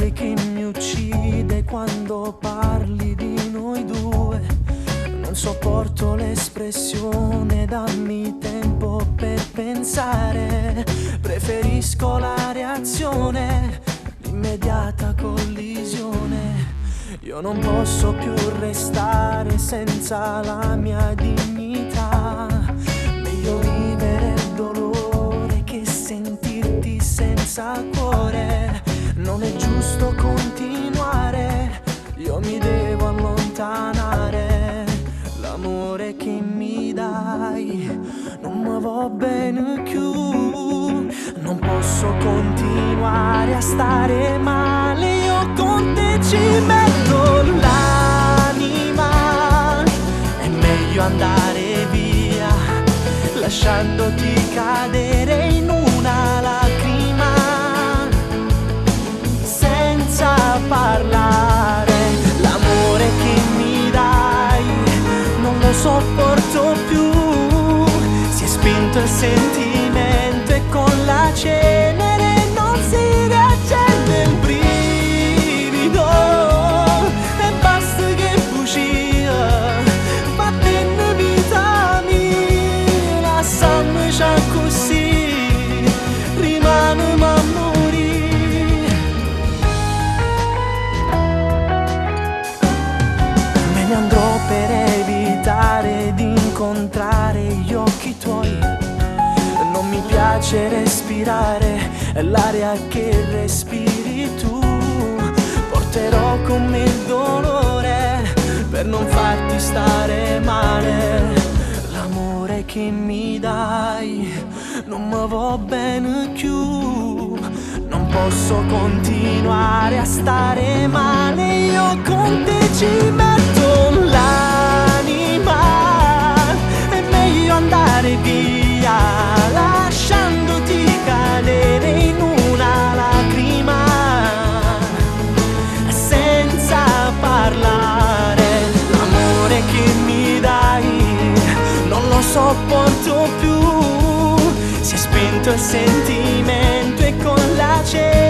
sai che mi uccide quando parli di noi due. Non sopporto l'espressione, dammi tempo per pensare. Preferisco la reazione, l'immediata collisione. Io non posso più restare senza la mia dignità. Meglio vivere il dolore che sentirti senza cuore. Non è giusto continuare, io mi devo allontanare. L'amore che mi dai non mi va bene più. Non posso continuare a stare male, io con te ci metto l'anima. È meglio andare via, lasciandoti cadere in una lacrima, senza parlare. L'amore che mi dai non lo sopporto più. Si è spento il sentimento e con la cenere non si riaccende il brivido. E basta che bugia, va bene vita mia. Lasciami già così, rimane a morire. Me ne andrò per evitare di incontrare gli occhi tuoi. Non mi piace respirare l'aria che respiri tu. Porterò con me il dolore per non farti stare male. L'amore che mi dai non mi va bene più. Non posso continuare a stare male, io con te ci metto l'anima. È meglio andare via, lasciandoti cadere in una lacrima, senza parlare. L'amore che mi dai non lo sopporto più. Si è spento il sentimento e con la cena